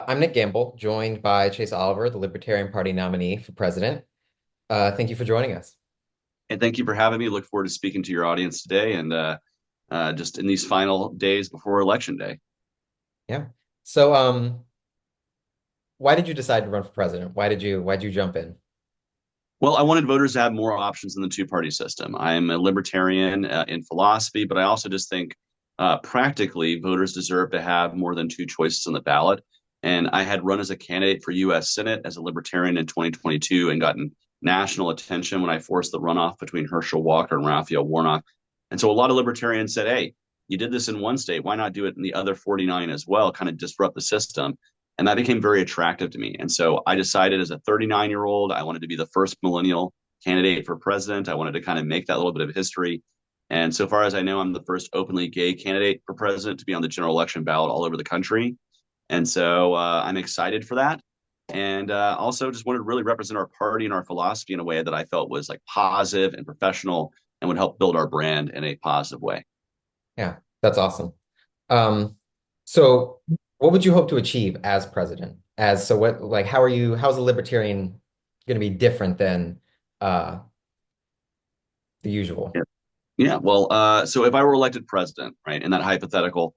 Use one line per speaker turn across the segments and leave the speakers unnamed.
I'm Nick Gambill, joined by Chase Oliver, the Libertarian Party nominee for president. Thank you for joining us.
And thank you for having me. Look forward to speaking to your audience today and just in these final days before Election Day.
Yeah. So, why did you decide to run for president? Why'd you jump in?
Well, I wanted voters to have more options in the two-party system. I'm a libertarian in philosophy, but I also just think practically voters deserve to have more than two choices on the ballot. And I had run as a candidate for U.S. Senate as a libertarian in 2022 and gotten national attention when I forced the runoff between Herschel Walker and Raphael Warnock. And so a lot of libertarians said, hey, you did this in one state. Why not do it in the other 49 as well? Kind of disrupt the system. And that became very attractive to me. And so I decided as a 39-year-old, I wanted to be the first millennial candidate for president. I wanted to kind of make that little bit of history. And so far as I know, I'm the first openly gay candidate for president to be on the general election ballot all over the country. And so I'm excited for that. And also just wanted to really represent our party and our philosophy in a way that I felt was like positive and professional and would help build our brand in a positive way.
Yeah, that's awesome. Um, so what would you hope to achieve as president? How's a libertarian going to be different than uh, the usual?
Yeah. Yeah, well, so if I were elected president, right, in that hypothetical,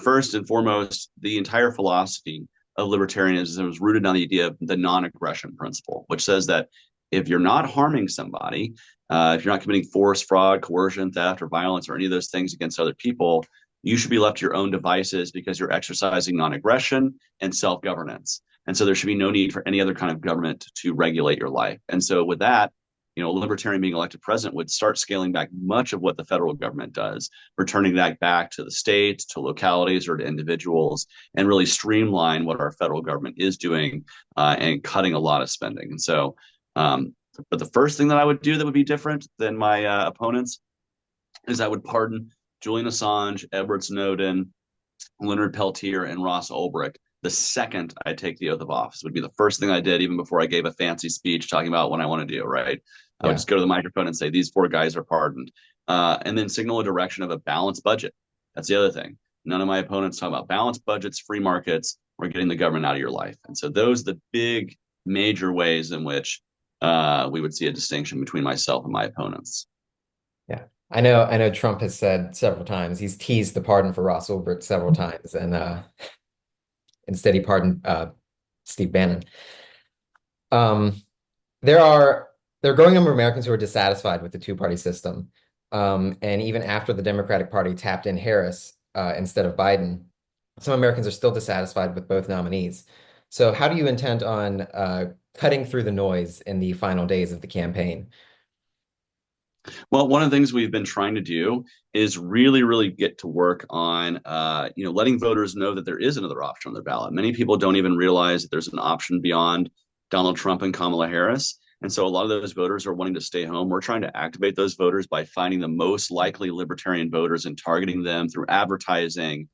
first and foremost, the entire philosophy of libertarianism is rooted on the idea of the non-aggression principle, which says that if you're not harming somebody, if you're not committing force, fraud, coercion, theft, or violence, or any of those things against other people, you should be left to your own devices because you're exercising non-aggression and self-governance. And so there should be no need for any other kind of government to regulate your life. And so with that, a libertarian being elected president would start scaling back much of what the federal government does, returning that back to the states, to localities, or to individuals, and really streamline what our federal government is doing and cutting a lot of spending. And so, but the first thing that I would do that would be different than my opponents is I would pardon Julian Assange, Edward Snowden, Leonard Peltier, and Ross Ulbricht the second I take the oath of office. Would be the first thing I did, even before I gave a fancy speech talking about what I want to do, right? I would
Yeah.
just go to the microphone and say, these four guys are pardoned. And then signal a direction of a balanced budget. That's the other thing. None of my opponents talk about balanced budgets, free markets, or getting the government out of your life. And so those are the big, major ways in which we would see a distinction between myself and my opponents.
Yeah. I know Trump has said several times, he's teased the pardon for Ross Ulbricht several times, and instead he pardoned Steve Bannon. Um, there are there are growing number of Americans who are dissatisfied with the two-party system. And even after the Democratic Party tapped in Harris instead of Biden, some Americans are still dissatisfied with both nominees. So how do you intend on cutting through the noise in the final days of the campaign?
Well, one of the things we've been trying to do is really, really get to work on, letting voters know that there is another option on their ballot. Many people don't even realize that there's an option beyond Donald Trump and Kamala Harris. And so a lot of those voters are wanting to stay home. We're trying to activate those voters by finding the most likely libertarian voters and targeting them through advertising,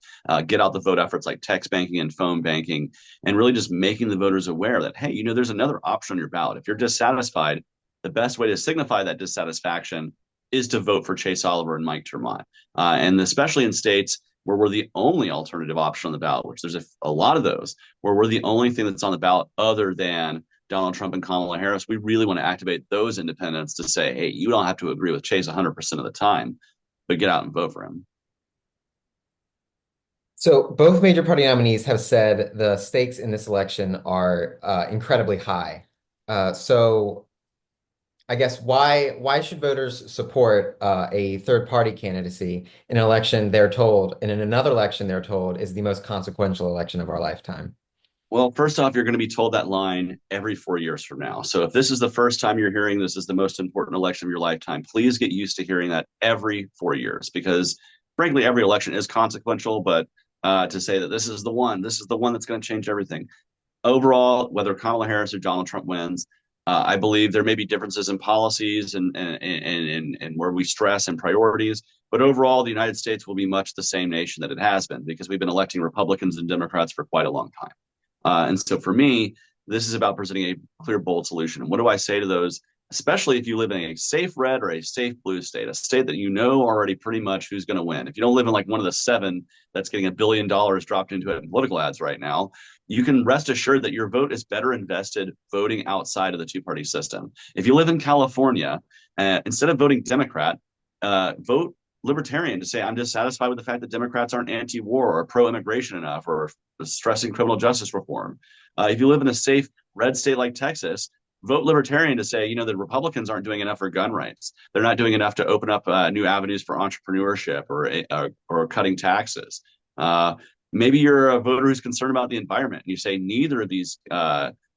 get out the vote efforts like text banking and phone banking, and really just making the voters aware that, hey, there's another option on your ballot. If you're dissatisfied, the best way to signify that dissatisfaction is to vote for Chase Oliver and Mike Termont. And especially in states where we're the only alternative option on the ballot, which there's a lot of those, where we're the only thing that's on the ballot other than Donald Trump and Kamala Harris. We really want to activate those independents to say, hey, you don't have to agree with Chase 100% of the time, but get out and vote for him.
So both major party nominees have said the stakes in this election are incredibly high. So I guess why should voters support a third party candidacy in an election they're told, and in another election they're told is the most consequential election of our lifetime?
Well, first off, you're going to be told that line every 4 years from now. So if this is the first time you're hearing this is the most important election of your lifetime, please get used to hearing that every 4 years because, frankly, every election is consequential. But to say that this is the one that's going to change everything. Overall, whether Kamala Harris or Donald Trump wins, I believe there may be differences in policies and where we stress and priorities. But overall, the United States will be much the same nation that it has been because we've been electing Republicans and Democrats for quite a long time. And so for me, this is about presenting a clear, bold solution. And what do I say to those especially if you live in a safe red or a safe blue state, a state that you know already pretty much who's going to win. If you don't live in like one of the seven that's getting $1 billion dropped into it in political ads right now, you can rest assured that your vote is better invested voting outside of the two-party system. If you live in California, instead of voting Democrat, vote libertarian to say, I'm dissatisfied with the fact that Democrats aren't anti war or pro immigration enough or stressing criminal justice reform. If you live in a safe red state like Texas, vote libertarian to say, the Republicans aren't doing enough for gun rights. They're not doing enough to open up new avenues for entrepreneurship or cutting taxes. Maybe you're a voter who's concerned about the environment, and you say neither of these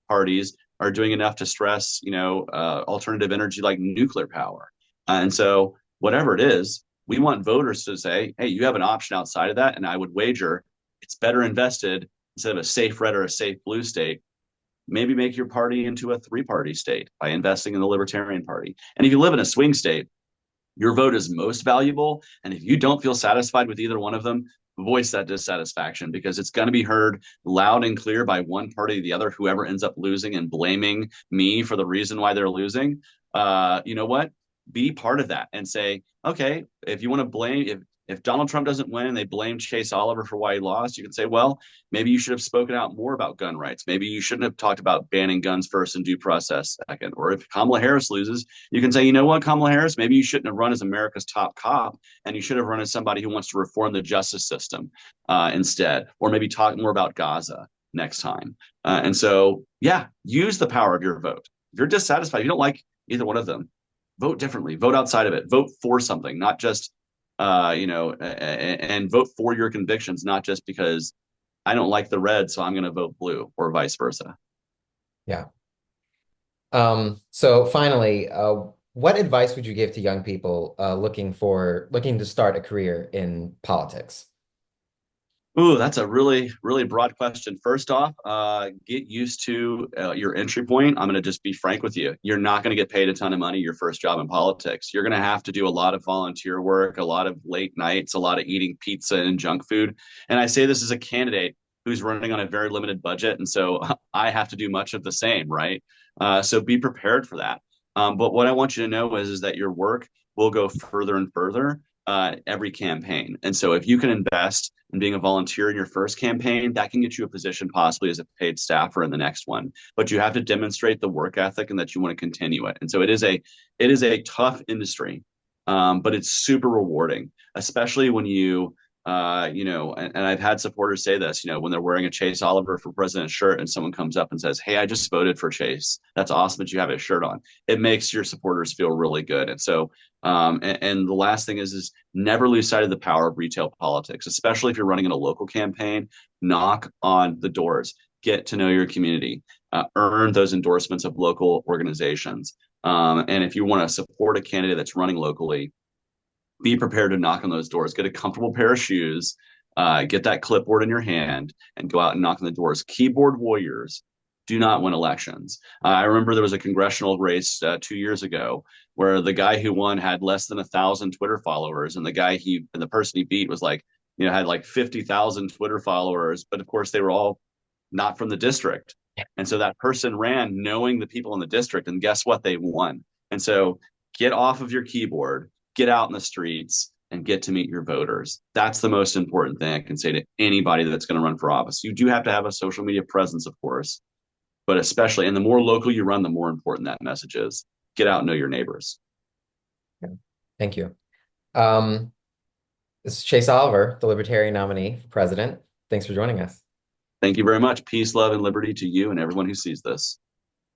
parties are doing enough to stress, alternative energy like nuclear power. And so, whatever it is, we want voters to say, hey, you have an option outside of that, and I would wager it's better invested instead of a safe red or a safe blue state. Maybe make your party into a three-party state by investing in the Libertarian Party. And if you live in a swing state, your vote is most valuable. And if you don't feel satisfied with either one of them, voice that dissatisfaction because it's going to be heard loud and clear by one party or the other, whoever ends up losing and blaming me for the reason why they're losing. You know what? Be part of that and say, okay, if you want to blame, if Donald Trump doesn't win and they blame Chase Oliver for why he lost, you can say, well, maybe you should have spoken out more about gun rights. Maybe you shouldn't have talked about banning guns first and due process second. Or if Kamala Harris loses, you can say, you know what, Kamala Harris, maybe you shouldn't have run as America's top cop and you should have run as somebody who wants to reform the justice system instead. Or maybe talk more about Gaza next time. And so, yeah, use the power of your vote. If you're dissatisfied, if you don't like either one of them, vote differently, vote outside of it, vote for something, not just and vote for your convictions, not just because I don't like the red, so I'm going to vote blue, or vice versa.
Yeah. So finally, what advice would you give to young people looking to start a career in politics?
Ooh, that's a really, really broad question. First off, get used to your entry point. I'm going to just be frank with you. You're not going to get paid a ton of money your first job in politics. You're going to have to do a lot of volunteer work, a lot of late nights, a lot of eating pizza and junk food. And I say this as a candidate who's running on a very limited budget. And so I have to do much of the same, right? So be prepared for that. But what I want you to know is that your work will go further and further every campaign. And so if you can invest in being a volunteer in your first campaign, that can get you a position possibly as a paid staffer in the next one. But you have to demonstrate the work ethic and that you want to continue it. And so it is a tough industry, but it's super rewarding, especially when and I've had supporters say this, when they're wearing a Chase Oliver for president shirt and someone comes up and says, hey, I just voted for Chase. That's awesome that you have his shirt on. It makes your supporters feel really good. And so, and the last thing is never lose sight of the power of retail politics, especially if you're running in a local campaign. Knock on the doors, get to know your community, earn those endorsements of local organizations. And if you want to support a candidate that's running locally, be prepared to knock on those doors. Get a comfortable pair of shoes, get that clipboard in your hand, and go out and knock on the doors. Keyboard warriors do not win elections. I remember there was a congressional race 2 years ago where the guy who won had less than 1,000 Twitter followers, and the person he beat was had like 50,000 Twitter followers, but of course they were all not from the district. And so that person ran knowing the people in the district, and guess what? They won. And so get off of your keyboard, get out in the streets, and get to meet your voters. That's the most important thing I can say to anybody that's going to run for office. You do have to have a social media presence, of course, but especially, and the more local you run, the more important that message is. Get out and know your neighbors.
Yeah. Thank you. Um, this is Chase Oliver, the Libertarian nominee for president. Thanks for joining us.
Thank you very much. Peace, love, and liberty to you and everyone who sees this.